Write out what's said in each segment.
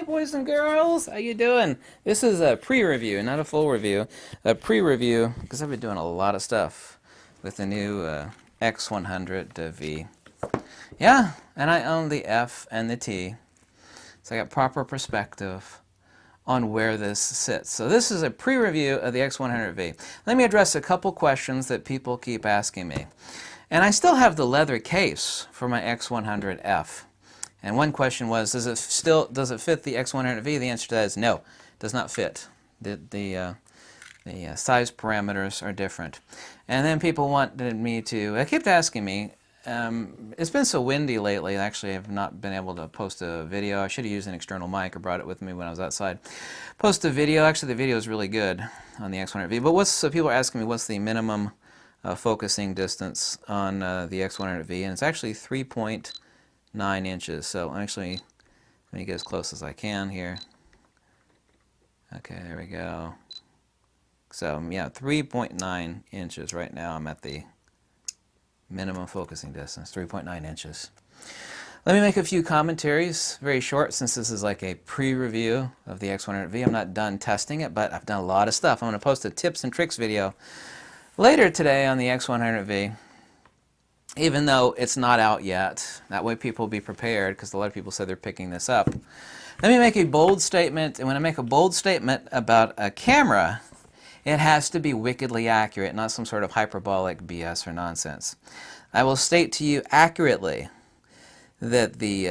Hi, boys and girls. How you doing? This is a pre-review, not a full review. A pre-review because I've been doing a lot of stuff with the new X100V. Yeah, and I own the F and the T, so I got proper perspective on where this sits. So this is a pre-review of the X100V. Let me address a couple questions that people keep asking me. And I still have the leather case for my X100F. And one question was, does it fit the X100V? The answer to that is no, it does not fit. The size parameters are different. And then people wanted me to, they kept asking me, it's been so windy lately, actually I've not been able to post a video. I should have used an external mic or brought it with me when I was outside. Post a video, actually the video is really good on the X100V, but so people are asking me what's the minimum focusing distance on the X100V, and it's actually 3.9 inches. So actually, let me get as close as I can here. Okay, there we go. So yeah, 3.9 inches. Right now I'm at the minimum focusing distance, 3.9 inches. Let me make a few commentaries, very short, since this is like a pre-review of the X100V. I'm not done testing it, but I've done a lot of stuff. I'm going to post a tips and tricks video later today on the X100V, even though it's not out yet. That way people will be prepared, because a lot of people said they're picking this up. Let me make a bold statement, and when I make a bold statement about a camera, it has to be wickedly accurate, not some sort of hyperbolic BS or nonsense. I will state to you accurately that the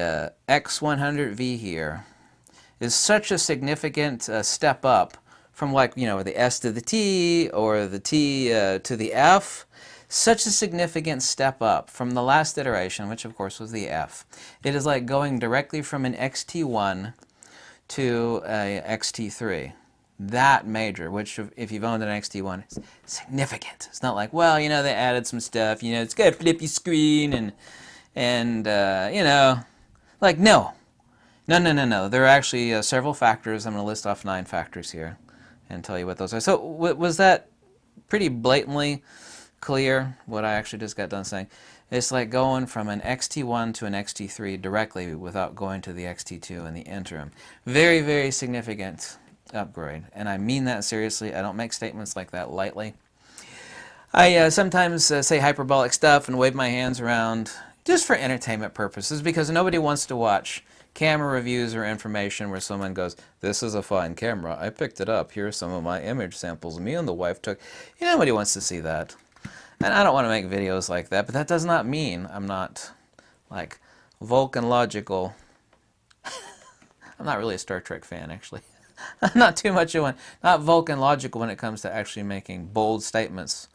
X100V here is such a significant step up from, like, you know, the S to the T or the T to the F. Such a significant step up from the last iteration, which of course was the F. It is like going directly from an XT1 to a XT3. That major, which if you've owned an XT1, is significant. It's not like, well, you know, they added some stuff, you know, it's got a flippy screen and you know, like, no. No. There are actually several factors. I'm going to list off 9 factors here and tell you what those are. So was that pretty blatantly clear, what I actually just got done saying? It's like going from an XT1 to an XT3 directly without going to the XT2 in the interim. Very, very significant upgrade, and I mean that seriously. I don't make statements like that lightly. I sometimes say hyperbolic stuff and wave my hands around just for entertainment purposes, because nobody wants to watch camera reviews or information where someone goes, this is a fine camera, I picked it up, here's some of my image samples me and the wife took. You know, nobody wants to see that. And I don't want to make videos like that, but that does not mean I'm not, like, Vulcan logical. I'm not really a Star Trek fan, actually. I'm not too much of one, not Vulcan logical when it comes to actually making bold statements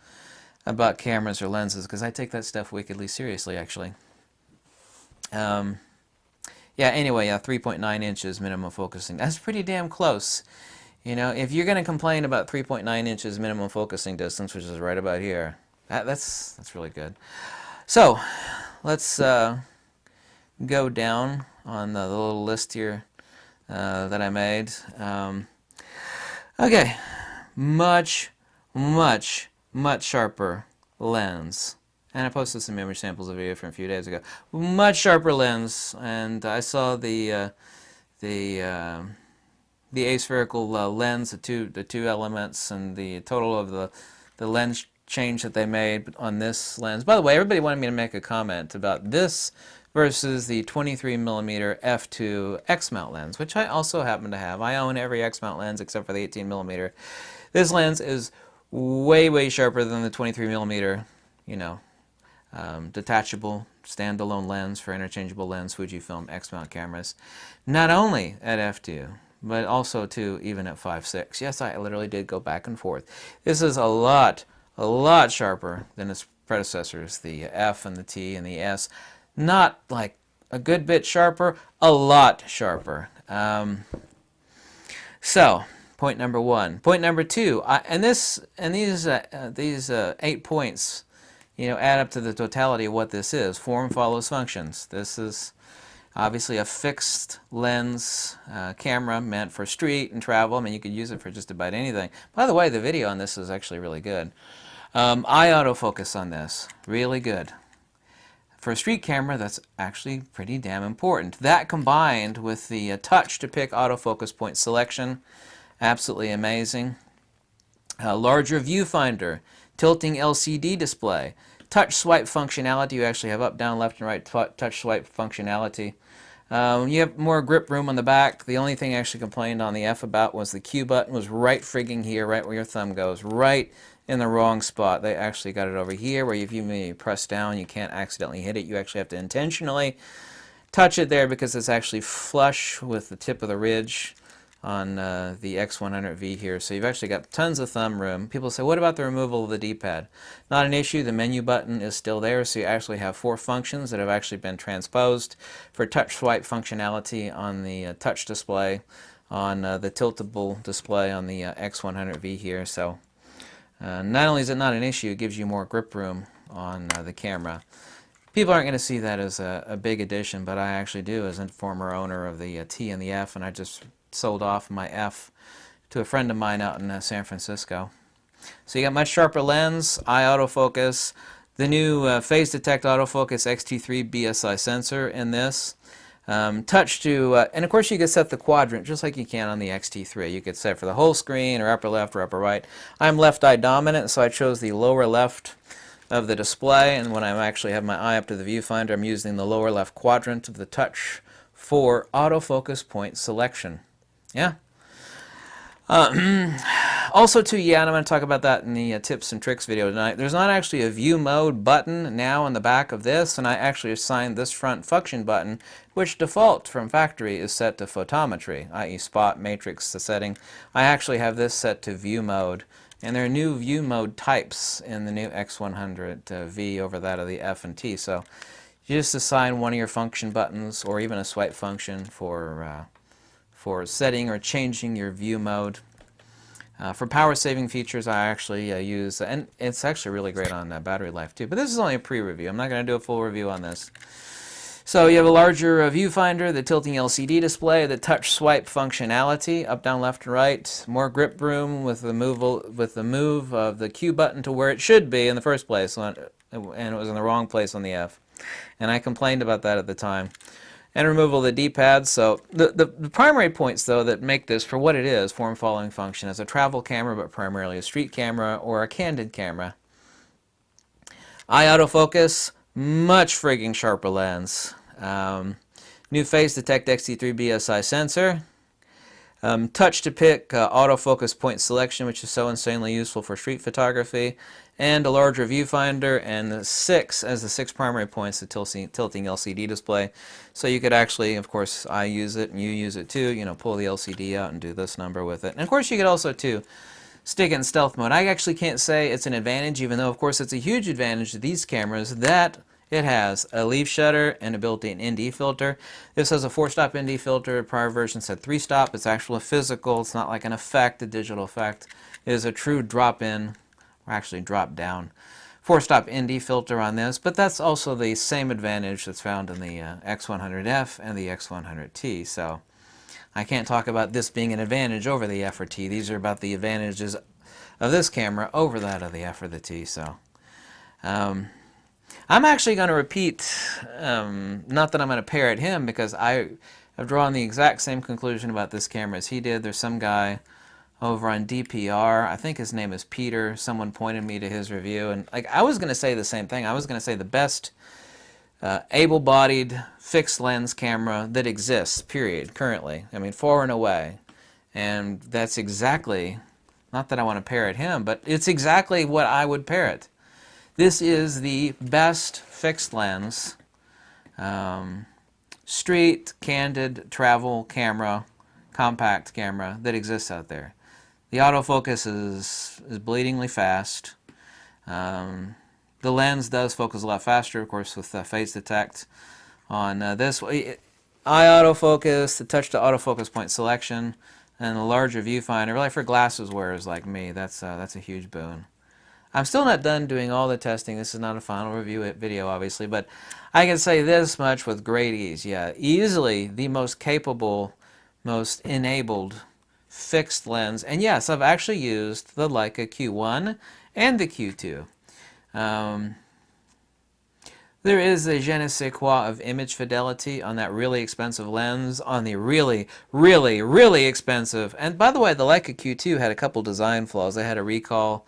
about cameras or lenses, because I take that stuff wickedly seriously, actually. Yeah, anyway, 3.9 inches minimum focusing. That's pretty damn close. You know, if you're going to complain about 3.9 inches minimum focusing distance, which is right about here, that's really good. So, let's go down on the little list here that I made. Okay, much sharper lens. And I posted some image samples of video from a few days ago. Much sharper lens, and I saw the aspherical lens, the two elements, and the total of the lens change that they made on this lens. By the way, everybody wanted me to make a comment about this versus the 23mm f2 X-mount lens, which I also happen to have. I own every X-mount lens except for the 18mm. This lens is way sharper than the 23mm, you know, detachable standalone lens for interchangeable lens Fujifilm X-mount cameras. Not only at f2, but also too even at 5.6. Yes, I literally did go back and forth. This is a lot sharper than its predecessors, the F and the T and the S. Not like a good bit sharper, a lot sharper. So, point number 1. Point number 2, these 8 points, you know, add up to the totality of what this is. Form follows functions. This is obviously a fixed lens camera meant for street and travel. I mean, you could use it for just about anything. By the way, the video on this is actually really good. Eye autofocus on this, really good. for a street camera, that's actually pretty damn important. That combined with the touch to pick autofocus point selection, absolutely amazing. Larger viewfinder, tilting LCD display, touch swipe functionality. You actually have up, down, left, and right touch swipe functionality. You have more grip room on the back. The only thing I actually complained on the F about was the Q button was right frigging here, right where your thumb goes, right in the wrong spot. They actually got it over here where if you press down, you can't accidentally hit it. You actually have to intentionally touch it there because it's actually flush with the tip of the ridge on the X100V here. So you've actually got tons of thumb room. People say, what about the removal of the D-pad? Not an issue. The menu button is still there, so you actually have 4 functions that have actually been transposed for touch swipe functionality on the touch display, on the tiltable display on the X100V here. So not only is it not an issue, it gives you more grip room on the camera. People aren't going to see that as a big addition, but I actually do as a former owner of the T and the F, and I just sold off my F to a friend of mine out in San Francisco. So you got much sharper lens, eye autofocus, the new phase detect autofocus X-T3 BSI sensor in this. Touch to, and of course you can set the quadrant just like you can on the X-T3. You could set for the whole screen or upper left or upper right. I'm left eye dominant, so I chose the lower left of the display, and when I actually have my eye up to the viewfinder, I'm using the lower left quadrant of the touch for autofocus point selection. Yeah. Also, too, yeah, and I'm going to talk about that in the tips and tricks video tonight. There's not actually a view mode button now on the back of this, and I actually assigned this front function button, which default from factory is set to photometry, i.e. spot, matrix, the setting. I actually have this set to view mode, and there are new view mode types in the new X100V over that of the F and T. So you just assign one of your function buttons or even a swipe function for setting or changing your view mode. For power saving features, I actually use, and it's actually really great on battery life too, but this is only a pre-review. I'm not going to do a full review on this. So you have a larger viewfinder, the tilting LCD display, the touch swipe functionality, up, down, left, and right, more grip room with the move of the Q button to where it should be in the first place, and it was in the wrong place on the F. And I complained about that at the time. And removal of the D-pad. So the primary points, though, that make this for what it is, form-following function, as a travel camera, but primarily a street camera or a candid camera. Eye autofocus, much frigging sharper lens. New phase detect X-T3 BSI sensor. Touch to pick autofocus point selection, which is so insanely useful for street photography, and a larger viewfinder, and the 6 primary points, the tilting LCD display. So you could actually, of course, I use it and you use it too, you know, pull the LCD out and do this number with it. And of course you could also too stick it in stealth mode. I actually can't say it's an advantage, even though of course it's a huge advantage to these cameras that it has a leaf shutter and a built-in ND filter. This has a 4-stop ND filter. Prior version said 3-stop. It's actually physical. It's not like an effect, a digital effect. It is a true drop-in, or actually drop-down 4-stop ND filter on this, but that's also the same advantage that's found in the X100F and the X100T. So I can't talk about this being an advantage over the F or T. These are about the advantages of this camera over that of the F or the T. So I'm actually going to repeat, not that I'm going to parrot him, because I have drawn the exact same conclusion about this camera as he did. There's some guy over on DPR, I think his name is Peter, someone pointed me to his review, and like I was going to say the same thing. I was going to say the best able-bodied fixed lens camera that exists, period, currently. I mean, far and away. And that's exactly, not that I want to parrot him, but it's exactly what I would parrot. This is the best fixed lens, street, candid, travel camera, compact camera that exists out there. The autofocus is bleedingly fast. The lens does focus a lot faster, of course, with phase detect on this. Eye autofocus, the touch to autofocus point selection, and a larger viewfinder. Really, for glasses wearers like me, that's a huge boon. I'm still not done doing all the testing. This is not a final review video, obviously, but I can say this much with great ease. Yeah, easily the most capable, most enabled fixed lens. And yes, I've actually used the Leica Q1 and the Q2. There is a je ne sais quoi of image fidelity on that really expensive lens, on the really, really, really expensive. And by the way, the Leica Q2 had a couple design flaws. They had a recall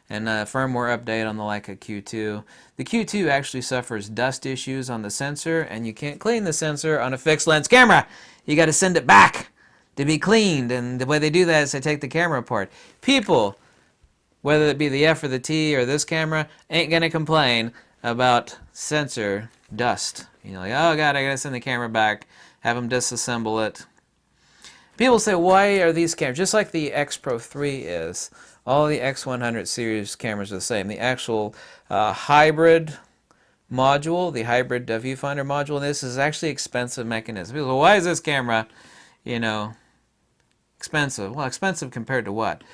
and a firmware update on the Leica Q2. The Q2 actually suffers dust issues on the sensor, and you can't clean the sensor on a fixed lens camera. You got to send it back to be cleaned, and the way they do that is they take the camera apart. People, whether it be the F or the T or this camera, ain't gonna complain about sensor dust. You know, like, oh god, I gotta send the camera back, have them disassemble it. People say, why are these cameras, just like the X Pro 3 is, all the X100 series cameras are the same. The actual hybrid module, the hybrid viewfinder module, this is actually expensive mechanism. People say, why is this camera, you know, expensive? Well, expensive compared to what?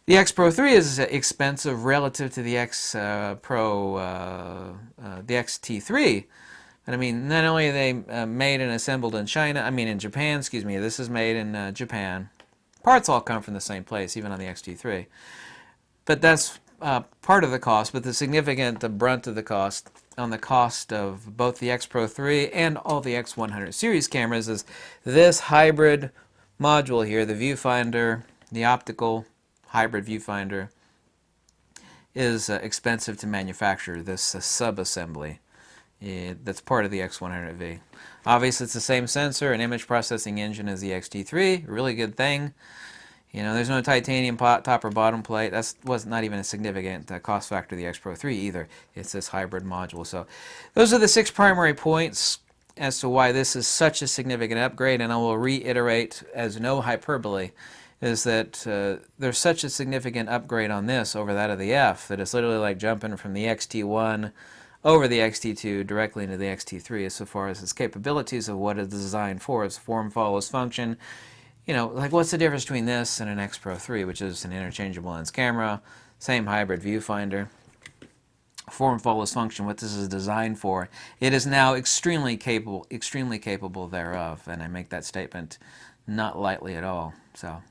The X Pro 3 is expensive relative to the X Pro, the XT3. But I mean, not only are they made and assembled in China, I mean in Japan, excuse me, this is made in Japan. Parts all come from the same place, even on the XT3. But that's part of the cost, but the significant brunt of the cost on the cost of both the X Pro 3 and all the X100 series cameras is this hybrid module here, the viewfinder, the optical hybrid viewfinder, is expensive to manufacture, this sub-assembly that's part of the X100V. Obviously it's the same sensor and image processing engine as the XT3, really good thing. You know, there's no titanium top or bottom plate. That was not even a significant cost factor of the X Pro 3 either. It's this hybrid module. So those are the 6 primary points as to why this is such a significant upgrade, and I will reiterate as no hyperbole, is that there's such a significant upgrade on this over that of the F that it's literally like jumping from the XT1 over the XT2 directly into the XT3 as far as its capabilities of what it's designed for. Its form follows function. You know, like what's the difference between this and an X Pro 3, which is an interchangeable lens camera, same hybrid viewfinder, form follows function, what this is designed for. It is now extremely capable thereof, and I make that statement not lightly at all. So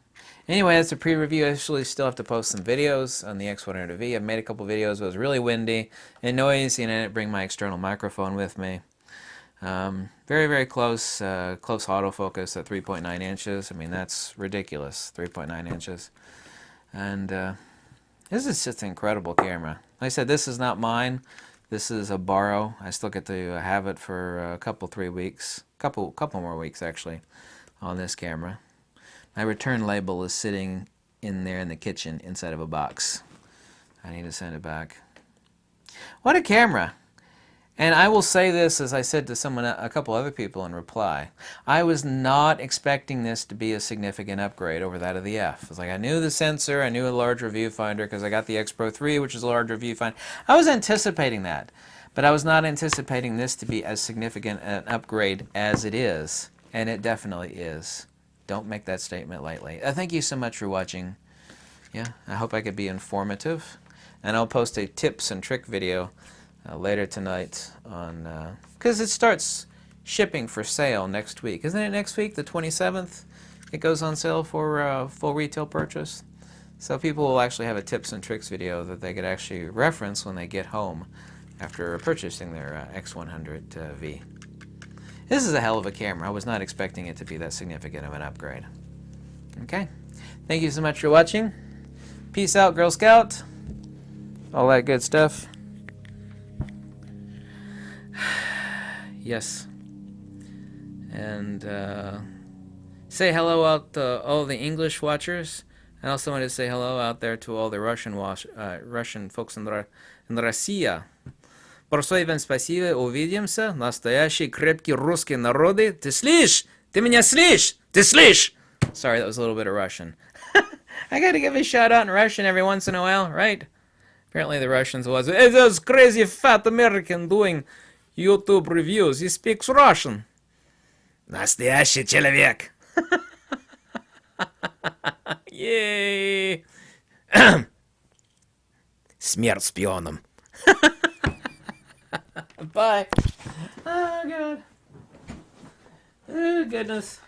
anyway, that's a pre-review. I actually still have to post some videos on the X100V. I've made a couple videos. It was really windy and noisy, and I didn't bring my external microphone with me. Very, very close autofocus at 3.9 inches. I mean, that's ridiculous, 3.9 inches. And this is just an incredible camera. Like I said, this is not mine. This is a borrow. I still get to have it for a couple, 3 weeks, couple more weeks actually, on this camera. My return label is sitting in there in the kitchen inside of a box. I need to send it back. What a camera! And I will say this, as I said to someone, a couple other people in reply, I was not expecting this to be a significant upgrade over that of the F. It's like I knew the sensor, I knew a larger viewfinder because I got the X Pro 3, which is a larger viewfinder. I was anticipating that, but I was not anticipating this to be as significant an upgrade as it is, and it definitely is. Don't make that statement lightly. Thank you so much for watching. Yeah, I hope I could be informative, and I'll post a tips and trick video later tonight on, because it starts shipping for sale next week. Isn't it next week, the 27th? It goes on sale for full retail purchase. So people will actually have a tips and tricks video that they could actually reference when they get home after purchasing their X100V. This is a hell of a camera. I was not expecting it to be that significant of an upgrade. Okay. Thank you so much for watching. Peace out, Girl Scout. All that good stuff. Yes. And say hello out to all the English watchers. I also want to say hello out there to all the Russian folks in Россия. Большое вам спасибо. Увидимся. Настоящие крепкие русские народы. Ты слышишь? Ты меня слышишь? Ты слышишь? Sorry, that was a little bit of Russian. I gotta give a shout out in Russian every once in a while, right? Apparently the Russians was, hey, those crazy fat American doing YouTube reviews. He speaks Russian. Настоящий человек. Yay. Смерть шпионам. Bye. Oh, God. Oh, goodness.